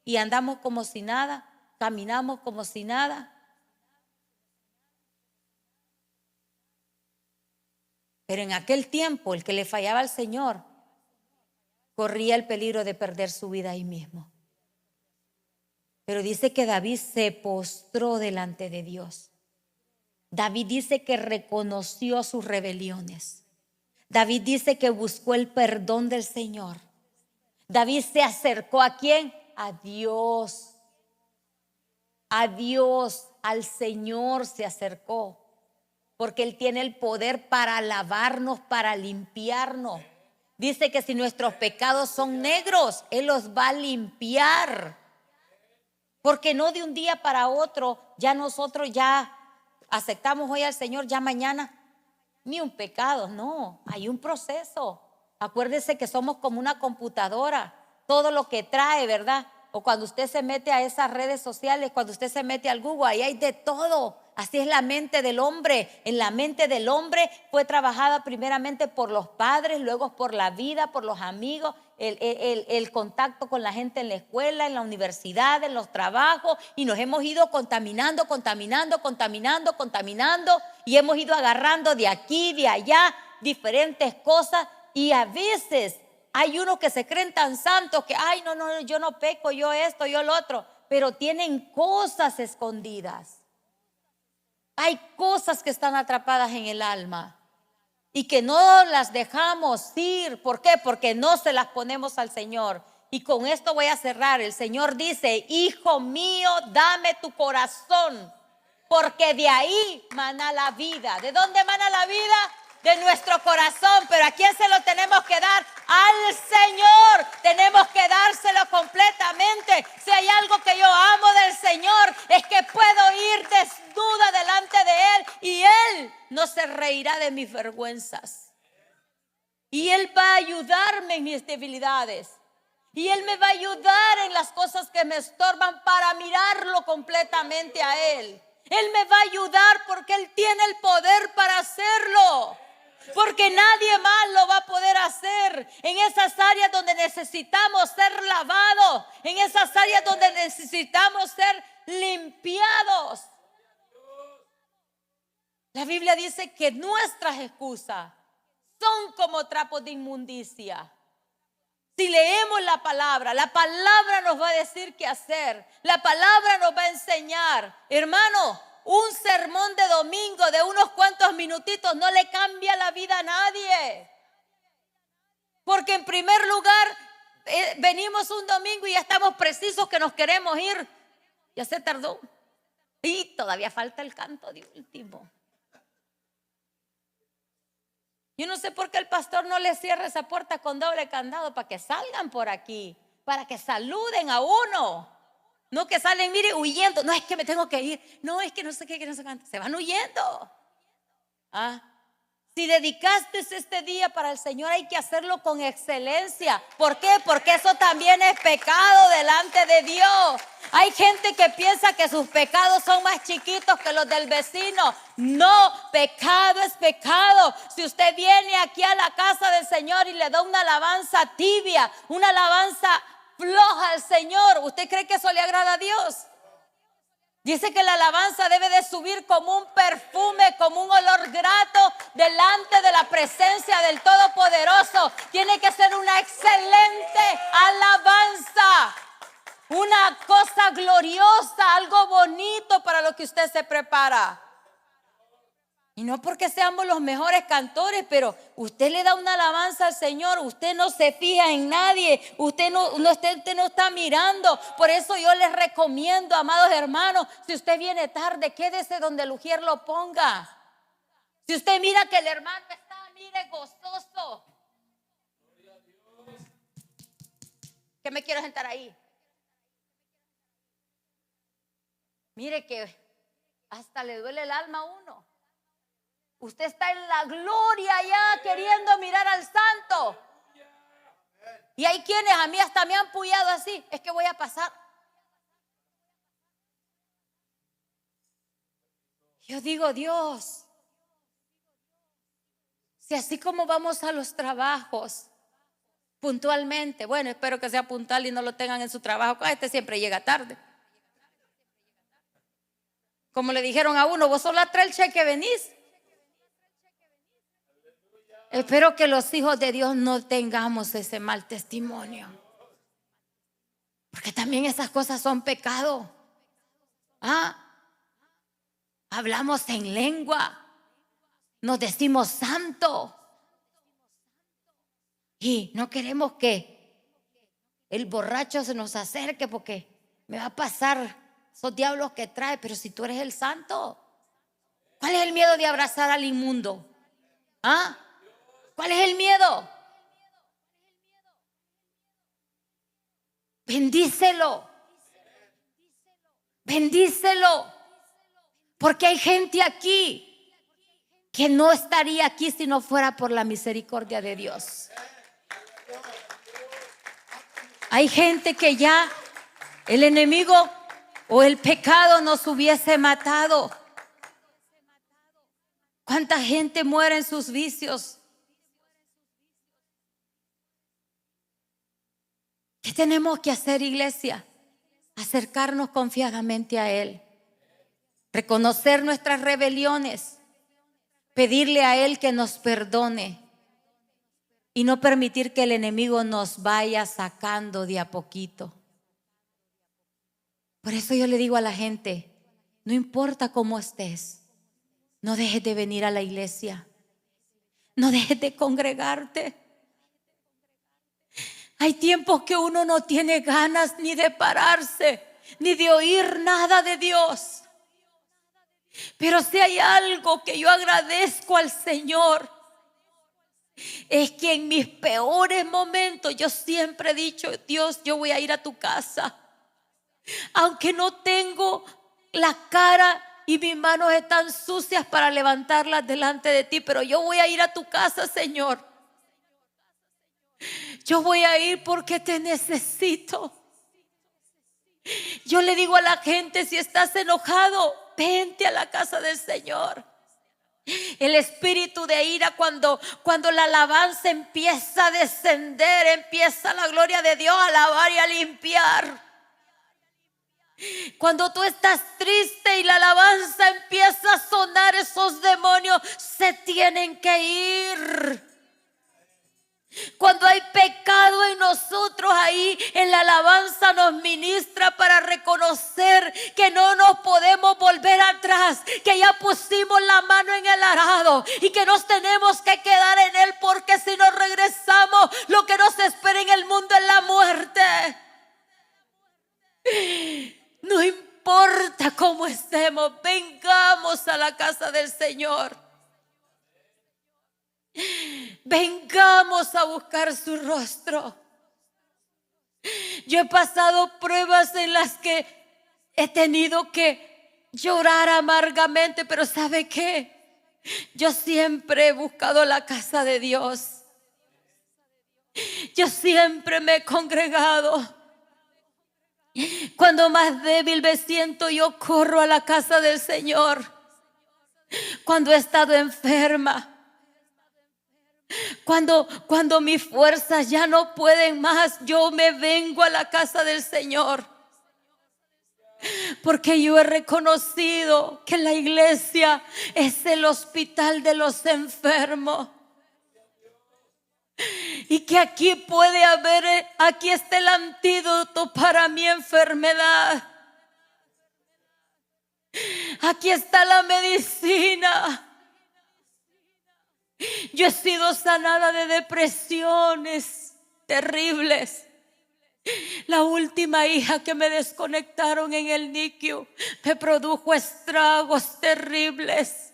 y andamos como si nada, caminamos como si nada. Pero en aquel tiempo el que le fallaba al Señor corría el peligro de perder su vida ahí mismo. Pero dice que David se postró delante de Dios. David dice que reconoció sus rebeliones. David dice que buscó el perdón del Señor. David se acercó ¿a quién? A Dios. A Dios, al Señor se acercó. Porque Él tiene el poder para lavarnos, para limpiarnos. Dice que si nuestros pecados son negros, Él los va a limpiar. Porque no de un día para otro, ya nosotros ya aceptamos hoy al Señor, ya mañana, ni un pecado, no, hay un proceso. Acuérdese que somos como una computadora, todo lo que trae, ¿verdad? O cuando usted se mete a esas redes sociales, cuando usted se mete al Google, ahí hay de todo. Así es la mente del hombre. En la mente del hombre fue trabajada primeramente por los padres, luego por la vida, por los amigos, el contacto con la gente en la escuela, en la universidad, en los trabajos, y nos hemos ido contaminando y hemos ido agarrando de aquí, de allá, diferentes cosas, y a veces hay unos que se creen tan santos que, ay, no, yo no peco, yo esto, yo lo otro, pero tienen cosas escondidas. Hay cosas que están atrapadas en el alma y que no las dejamos ir. ¿Por qué? Porque no se las ponemos al Señor. Y con esto voy a cerrar. El Señor dice: hijo mío, dame tu corazón, porque de ahí mana la vida. ¿De dónde mana la vida? De nuestro corazón. Pero ¿a quién se lo tenemos que dar? Al Señor. Tenemos que dárselo completamente. Si hay algo que yo amo del Señor, es que puedo ir desnuda delante de Él y Él no se reirá de mis vergüenzas. Y Él va a ayudarme en mis debilidades. Y Él me va a ayudar en las cosas que me estorban para mirarlo completamente a Él. Él me va a ayudar porque Él tiene el poder para hacerlo. Porque nadie más lo va a poder hacer. En esas áreas donde necesitamos ser lavados, en esas áreas donde necesitamos ser limpiados. La Biblia dice que nuestras excusas son como trapos de inmundicia. Si leemos la palabra nos va a decir qué hacer. La palabra nos va a enseñar. Hermano, un sermón de domingo de unos cuantos minutitos no le cambia la vida a nadie. Porque en primer lugar, venimos un domingo y ya estamos precisos que nos queremos ir. Ya se tardó. Y todavía falta el canto de último. Yo no sé por qué el pastor no le cierra esa puerta con doble candado para que salgan por aquí, para que saluden a uno. No que salen, mire, huyendo. No, es que me tengo que ir. No, es que no sé qué, que no sé cuánto. Se van huyendo. Si dedicaste este día para el Señor, hay que hacerlo con excelencia. ¿Por qué? Porque eso también es pecado delante de Dios. Hay gente que piensa que sus pecados son más chiquitos que los del vecino. No, pecado es pecado. Si usted viene aquí a la casa del Señor y le da una alabanza tibia, una alabanza floja al Señor, ¿usted cree que eso le agrada a Dios? Dice que la alabanza debe de subir como un perfume, como un olor grato delante de la presencia del Todopoderoso. Tiene que ser una excelente alabanza, una cosa gloriosa, algo bonito para lo que usted se prepara. Y no porque seamos los mejores cantores, pero usted le da una alabanza al Señor, usted no se fija en nadie, usted no está mirando. Por eso yo les recomiendo, amados hermanos, si usted viene tarde, quédese donde el ujier lo ponga. Si usted mira que el hermano está, mire, gozoso, que me quiero sentar ahí. Mire que hasta le duele el alma a uno. Usted está en la gloria ya queriendo mirar al santo. Y hay quienes a mí hasta me han puyado así. Es que voy a pasar. Yo digo, Dios, si así como vamos a los trabajos puntualmente, bueno, espero que sea puntual y no lo tengan en su trabajo. Este siempre llega tarde. Como le dijeron a uno, vos solo traes el cheque, venís. Espero que los hijos de Dios no tengamos ese mal testimonio. Porque también esas cosas son pecado. Hablamos en lengua. Nos decimos santo. Y no queremos que el borracho se nos acerque porque me va a pasar esos diablos que trae. Pero si tú eres el santo, ¿cuál es el miedo de abrazar al inmundo? ¿Ah? ¿Cuál es el miedo? Bendícelo. Bendícelo. Porque hay gente aquí que no estaría aquí si no fuera por la misericordia de Dios. Hay gente que ya el enemigo o el pecado nos hubiese matado. ¿Cuánta gente muere en sus vicios? ¿Qué tenemos que hacer, iglesia? Acercarnos confiadamente a Él, reconocer nuestras rebeliones, pedirle a Él que nos perdone y no permitir que el enemigo nos vaya sacando de a poquito. Por eso yo le digo a la gente, no importa cómo estés, no dejes de venir a la iglesia, no dejes de congregarte. Hay tiempos que uno no tiene ganas ni de pararse, ni de oír nada de Dios. Pero si hay algo que yo agradezco al Señor, es que en mis peores momentos yo siempre he dicho: Dios, yo voy a ir a tu casa. Aunque no tengo la cara y mis manos están sucias para levantarlas delante de ti, pero yo voy a ir a tu casa, Señor. Yo voy a ir porque te necesito. Yo le digo a la gente: si estás enojado, vente a la casa del Señor. El espíritu de ira, cuando la alabanza empieza a descender, empieza la gloria de Dios a alabar y a limpiar. Cuando tú estás triste y la alabanza empieza a sonar, esos demonios se tienen que ir. Cuando hay pecado en nosotros, ahí en la alabanza nos ministra para reconocer que no nos podemos volver atrás, que ya pusimos la mano en el arado y que nos tenemos que quedar en él, porque si nos regresamos, lo que nos espera en el mundo es la muerte. No importa cómo estemos, vengamos a la casa del Señor. Vengamos a buscar su rostro. Yo he pasado pruebas en las que he tenido que llorar amargamente, pero ¿sabe qué? Yo siempre he buscado la casa de Dios. Yo siempre me he congregado. Cuando más débil me siento, yo corro a la casa del Señor. Cuando he estado enferma, cuando mis fuerzas ya no pueden más, yo me vengo a la casa del Señor. Porque yo he reconocido que la iglesia es el hospital de los enfermos. Y que aquí puede haber, aquí está el antídoto para mi enfermedad. Aquí está la medicina. Yo he sido sanada de depresiones terribles. La última hija que me desconectaron en el NICU me produjo estragos terribles.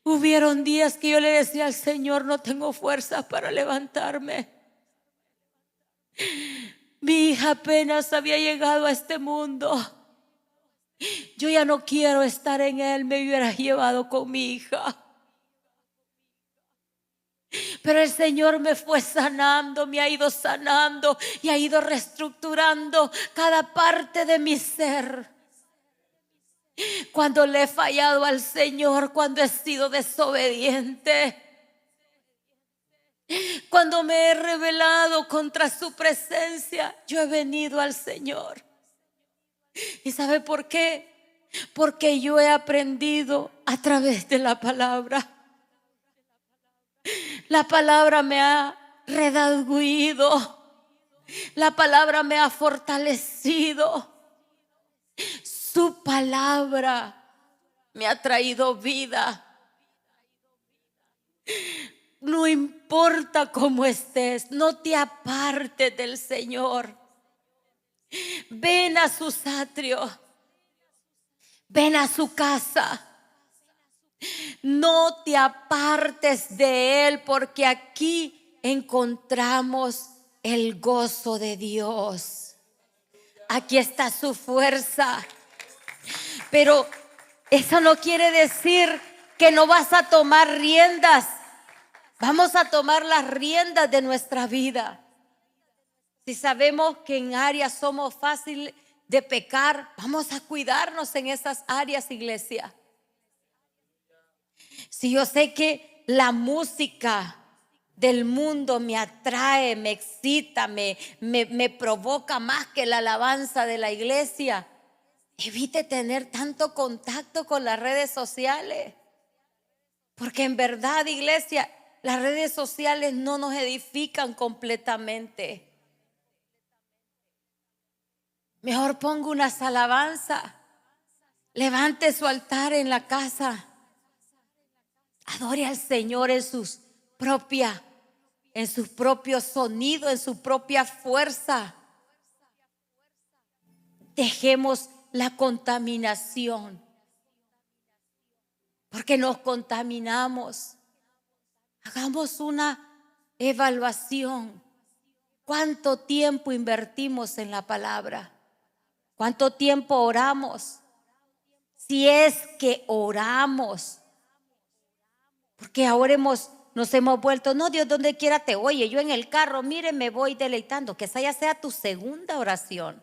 Hubieron días que yo le decía al Señor: no tengo fuerzas para levantarme. Mi hija apenas había llegado a este mundo. Yo ya no quiero estar en él, me hubiera llevado con mi hija. Pero el Señor me fue sanando, me ha ido sanando y ha ido reestructurando cada parte de mi ser. Cuando le he fallado al Señor, cuando he sido desobediente, cuando me he rebelado contra su presencia, yo he venido al Señor. ¿Y sabe por qué? Porque yo he aprendido a través de la palabra. La palabra me ha redarguido. La palabra me ha fortalecido. Su palabra me ha traído vida. No importa cómo estés, no te apartes del Señor. Ven a sus atrios, ven a su casa. No te apartes de Él, porque aquí encontramos el gozo de Dios. Aquí está su fuerza. Pero eso no quiere decir que no vas a tomar riendas. Vamos a tomar las riendas de nuestra vida. Si sabemos que en áreas somos fáciles de pecar, vamos a cuidarnos en esas áreas, iglesia. Si yo sé que la música del mundo me atrae, me excita, me provoca más que la alabanza de la iglesia, evite tener tanto contacto con las redes sociales. Porque en verdad, iglesia, las redes sociales no nos edifican completamente. Mejor ponga unas alabanzas. Levante su altar en la casa. Adore al Señor en su propio sonido, en su propia fuerza. Dejemos la contaminación, porque nos contaminamos. Hagamos una evaluación. ¿Cuánto tiempo invertimos en la palabra? ¿Cuánto tiempo oramos? Si es que oramos. Porque ahora nos hemos vuelto, no, Dios donde quiera te oye, yo en el carro, mire, me voy deleitando. Que esa ya sea tu segunda oración.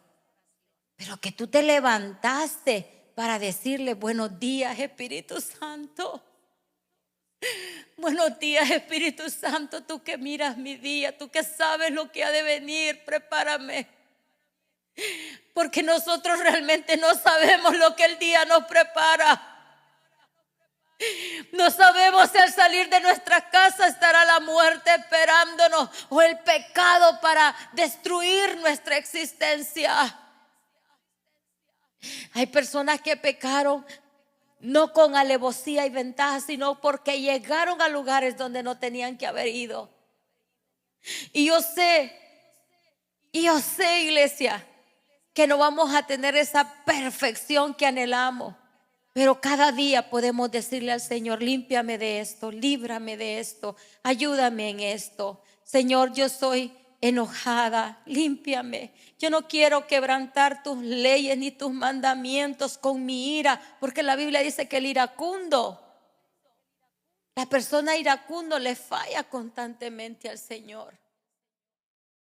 Pero que tú te levantaste para decirle: buenos días, Espíritu Santo. Buenos días, Espíritu Santo, tú que miras mi día, tú que sabes lo que ha de venir, prepárame. Porque nosotros realmente no sabemos lo que el día nos prepara. No sabemos si al salir de nuestra casa estará la muerte esperándonos o el pecado para destruir nuestra existencia. Hay personas que pecaron no con alevosía y ventaja, sino porque llegaron a lugares donde no tenían que haber ido. Y yo sé, iglesia, que no vamos a tener esa perfección que anhelamos. Pero cada día podemos decirle al Señor: límpiame de esto, líbrame de esto, ayúdame en esto. Señor, yo soy enojada, límpiame. Yo no quiero quebrantar tus leyes ni tus mandamientos con mi ira, porque la Biblia dice que el iracundo, la persona iracundo le falla constantemente al Señor.